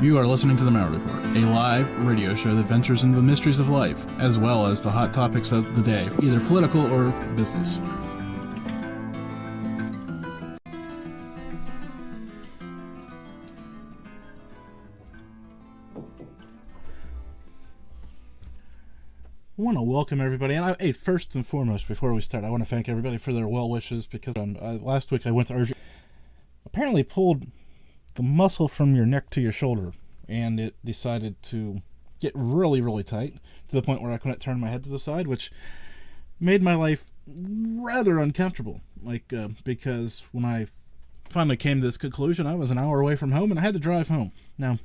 You are listening to The Mauer Report, a live radio show that ventures into the mysteries of life, as well as the hot topics of the day, either political or business. I want to welcome everybody, and hey, first and foremost, before we start, I want to thank everybody for their well wishes, because last week I went to urgent, apparently pulled the muscle from your neck to your shoulder, and it decided to get really, really tight, to the point where I couldn't turn my head to the side, which made my life rather uncomfortable, because when I finally came to this conclusion, I was an hour away from home, and I had to drive home. Now,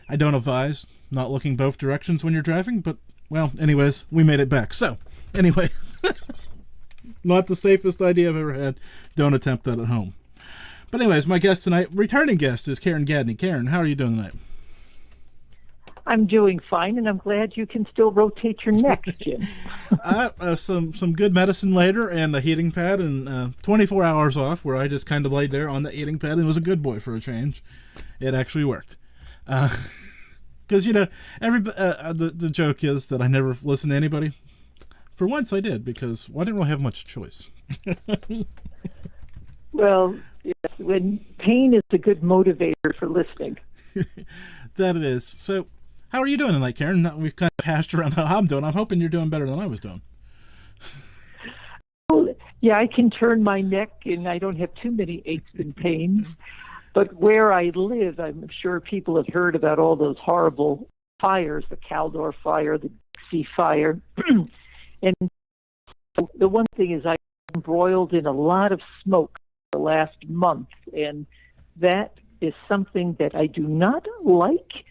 I don't advise not looking both directions when you're driving, but well, anyways, we made it back. So, anyways, not the safest idea I've ever had. Don't attempt that at home. But anyways, my guest tonight, returning guest, is Karen Gedney. Karen, how are you doing tonight? I'm doing fine, and I'm glad you can still rotate your neck, Jim. Some good medicine later, and a heating pad, and 24 hours off, where I just kind of laid there on the heating pad and was a good boy for a change. It actually worked. Because, you know, the joke is that I never listen to anybody. For once I did, because I didn't really have much choice. Well, yes, when pain is a good motivator for listening. That it is. So, how are you doing tonight, Karen? We've kind of hashed around how I'm doing. I'm hoping you're doing better than I was doing. Well, yeah, I can turn my neck, and I don't have too many aches and pains. But where I live, I'm sure people have heard about all those horrible fires, the Caldor fire, the Dixie fire. And the one thing is I'm embroiled in a lot of smoke the last month, and that is something that I do not like.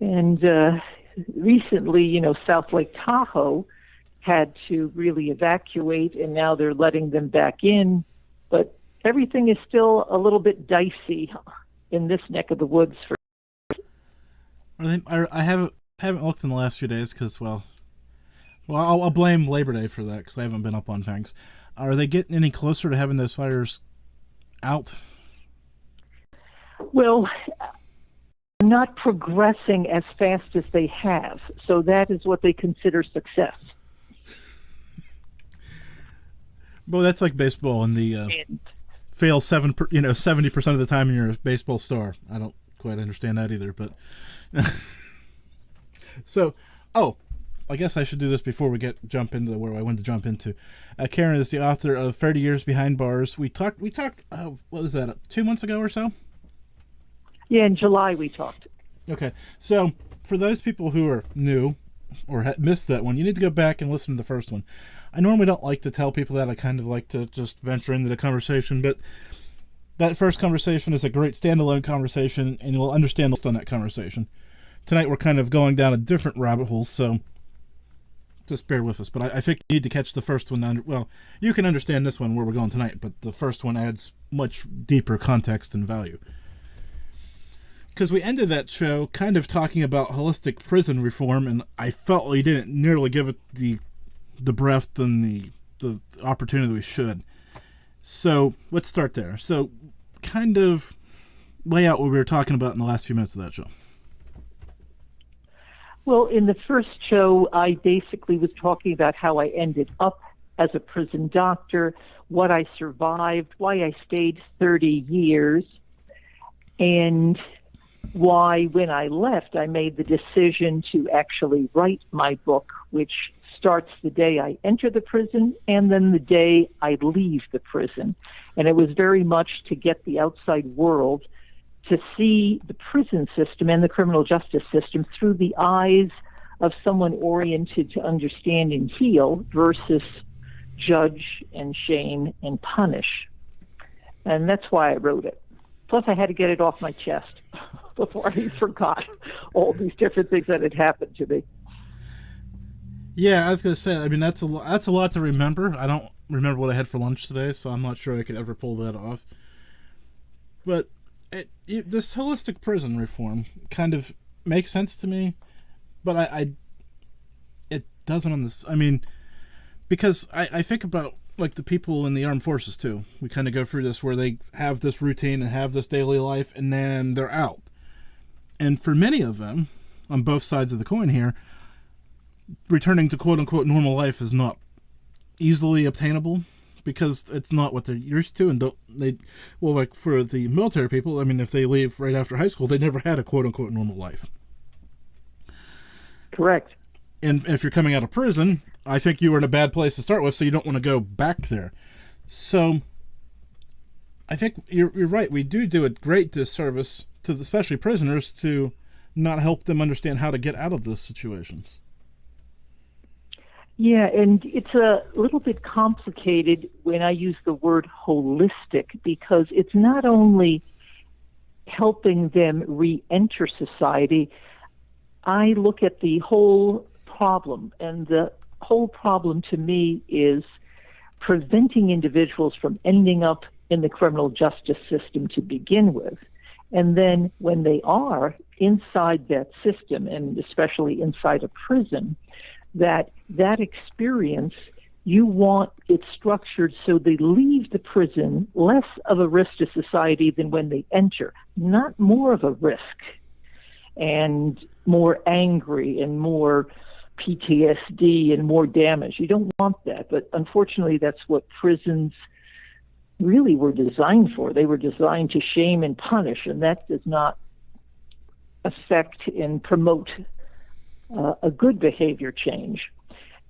And recently, you know, South Lake Tahoe had to really evacuate, and now they're letting them back in. But everything is still a little bit dicey in this neck of the woods. I haven't looked in the last few days because, well, I'll blame Labor Day for that because I haven't been up on things. Are they getting any closer to having those fires out? Well, not progressing as fast as they have, so that is what they consider success. Well, that's like baseball and the fail 70% of the time and you're a baseball star. I don't quite understand that either, but so I guess I should do this before we jump into where I want to jump into. Karen is the author of 30 Years Behind Bars. We talked what was that, 2 months ago or so? Yeah, in July we talked. Okay, so for those people who are new or missed that one, you need to go back and listen to the first one. I normally don't like to tell people that. I kind of like to just venture into the conversation, but that first conversation is a great standalone conversation, and you'll understand on that conversation. Tonight we're kind of going down a different rabbit hole, so just bear with us. But I think you need to catch the first one. Well, you can understand this one where we're going tonight, but the first one adds much deeper context and value. Because we ended that show kind of talking about holistic prison reform, and I felt we didn't nearly give it the breadth and the opportunity we should. So let's start there. So kind of lay out what we were talking about in the last few minutes of that show. Well, in the first show, I basically was talking about how I ended up as a prison doctor, what I survived, why I stayed 30 years, and why, when I left, I made the decision to actually write my book, which starts the day I enter the prison and then the day I leave the prison. And it was very much to get the outside world to see the prison system and the criminal justice system through the eyes of someone oriented to understand and heal versus judge and shame and punish. And that's why I wrote it. Plus, I had to get it off my chest before I forgot all these different things that had happened to me. Yeah, I was going to say, I mean, that's a lot to remember. I don't remember what I had for lunch today, so I'm not sure I could ever pull that off. But this holistic prison reform kind of makes sense to me, but it doesn't on this. I mean, because I think about like the people in the armed forces too. We kind of go through this where they have this routine and have this daily life, and then they're out. And for many of them, on both sides of the coin here, returning to quote-unquote normal life is not easily obtainable because it's not what they're used to. And like for the military people, I mean, if they leave right after high school, they never had a quote-unquote normal life. Correct. And if you're coming out of prison, I think you were in a bad place to start with, so you don't want to go back there. So I think you're right. We do a great disservice to especially prisoners to not help them understand how to get out of those situations. Yeah, and it's a little bit complicated when I use the word holistic, because it's not only helping them re-enter society. I look at the whole problem, and the whole problem to me is preventing individuals from ending up in the criminal justice system to begin with. And then when they are inside that system, and especially inside a prison, that experience, you want it structured so they leave the prison less of a risk to society than when they enter, not more of a risk and more angry and more PTSD and more damage. You don't want that, but unfortunately that's what prisons really were designed for. They were designed to shame and punish, and that does not affect and promote a good behavior change.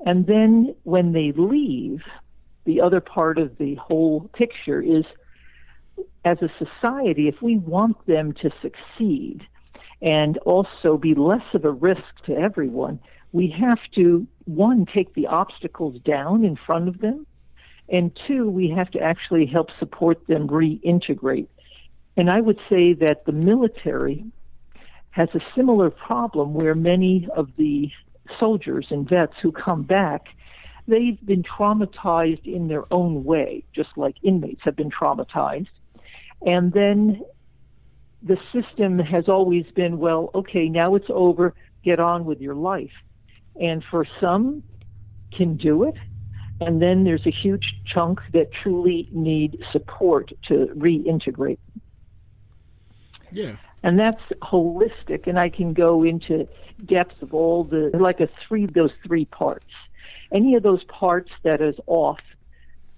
And then when they leave, the other part of the whole picture is, as a society, if we want them to succeed and also be less of a risk to everyone, we have to, one, take the obstacles down in front of them, and two, we have to actually help support them reintegrate. And I would say that the military has a similar problem where many of the soldiers and vets who come back, they've been traumatized in their own way, just like inmates have been traumatized. And then the system has always been, well, okay, now it's over, get on with your life. And for some can do it, and then there's a huge chunk that truly need support to reintegrate. Yeah. And that's holistic, and I can go into depth of all those three parts. Any of those parts that is off,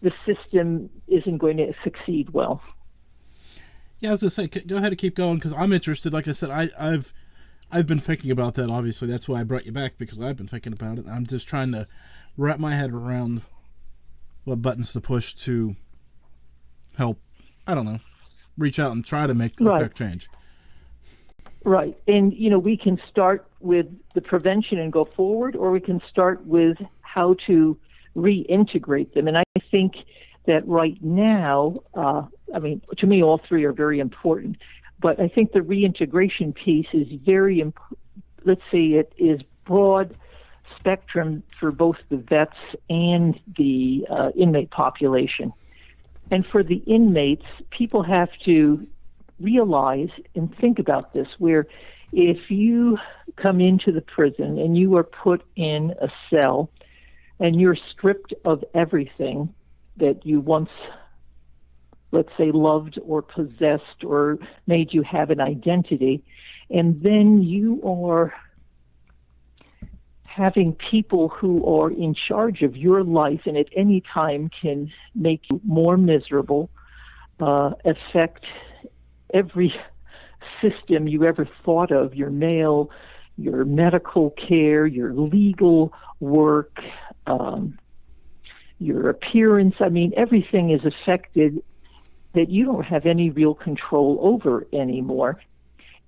the system isn't going to succeed well. Yeah, I was going to say, go ahead and keep going, because I'm interested. Like I said, I've been thinking about that, obviously. That's why I brought you back, because I've been thinking about it. I'm just trying to wrap my head around what buttons to push to help, I don't know, reach out and try to make the effect change. Right. And, we can start with the prevention and go forward, or we can start with how to reintegrate them. And I think that right now, to me, all three are very important. But I think the reintegration piece is very important. Let's say it is broad spectrum for both the vets and the inmate population. And for the inmates, people have to realize and think about this, where if you come into the prison and you are put in a cell and you're stripped of everything that you once, let's say, loved or possessed or made you have an identity, and then you are having people who are in charge of your life and at any time can make you more miserable, affect every system you ever thought of, your mail, your medical care, your legal work, your appearance. Everything is affected that you don't have any real control over anymore.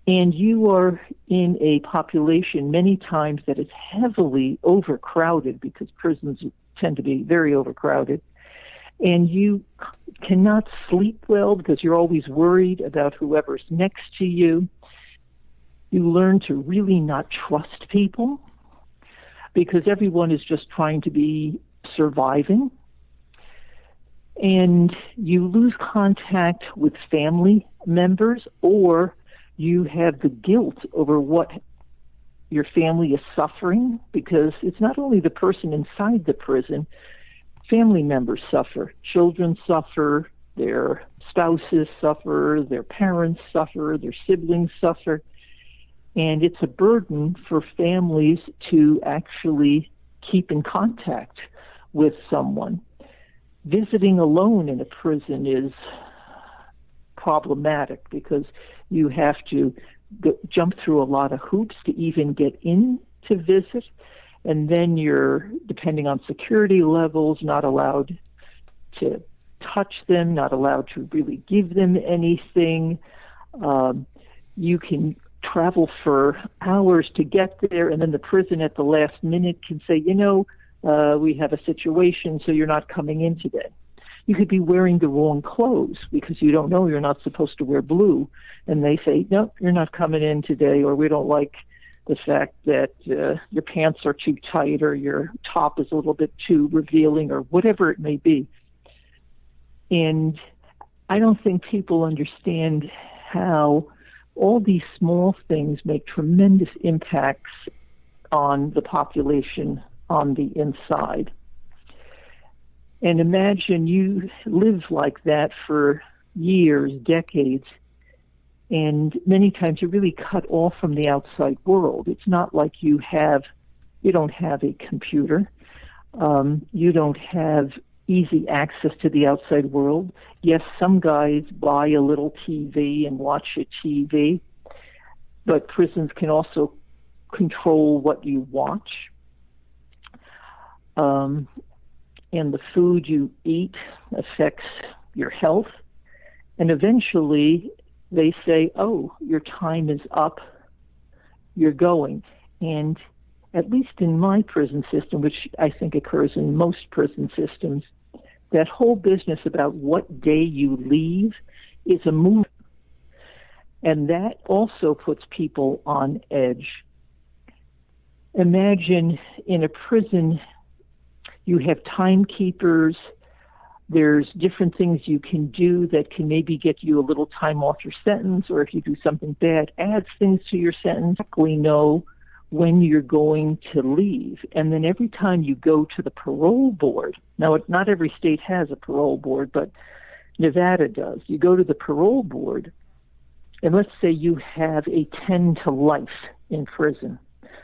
And you are in a population many times that is heavily overcrowded, because prisons tend to be very overcrowded. And you cannot sleep well because you're always worried about whoever's next to you. You learn to really not trust people because everyone is just trying to be surviving. And you lose contact with family members, or you have the guilt over what your family is suffering, because it's not only the person inside the prison. Family members suffer, children suffer, their spouses suffer, their parents suffer, their siblings suffer. And it's a burden for families to actually keep in contact with someone. Visiting alone in a prison is problematic because you have to jump through a lot of hoops to even get in to visit. And then you're, depending on security levels, not allowed to touch them, not allowed to really give them anything. You can travel for hours to get there, and then the prison at the last minute can say, we have a situation, so you're not coming in today. You could be wearing the wrong clothes because you don't know you're not supposed to wear blue, and they say, no, you're not coming in today, or we don't like the fact that your pants are too tight or your top is a little bit too revealing or whatever it may be. And I don't think people understand how all these small things make tremendous impacts on the population on the inside. And imagine you live like that for years, decades, and many times you're really cut off from the outside world. It's not like you don't have a computer. You don't have easy access to the outside world. Yes, some guys buy a little TV and watch a TV, but prisons can also control what you watch. And the food you eat affects your health. And eventually they say, oh, your time is up, you're going. And at least in my prison system, which I think occurs in most prison systems, that whole business about what day you leave is a movement. And that also puts people on edge. Imagine in a prison, you have timekeepers. There's different things you can do that can maybe get you a little time off your sentence, or if you do something bad, adds things to your sentence. We know when you're going to leave. And then every time you go to the parole board, now not every state has a parole board, but Nevada does. You go to the parole board, and let's say you have a 10 to life in prison.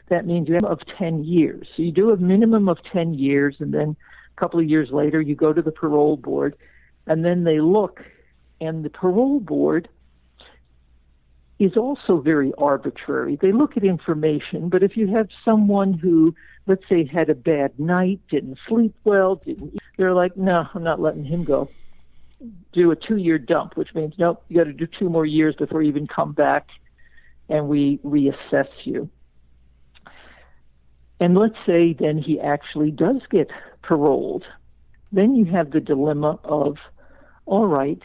That means you have of 10 years. So you do a minimum of 10 years, and then a couple of years later, you go to the parole board, and then they look, and the parole board is also very arbitrary. They look at information, but if you have someone who, let's say, had a bad night, didn't sleep well, they're like, no, I'm not letting him go. Do a 2-year dump, which means, nope, you got to do 2 more years before you even come back, and we reassess you. And let's say then he actually does get paroled. Then you have the dilemma of, all right,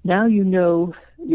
now you know you're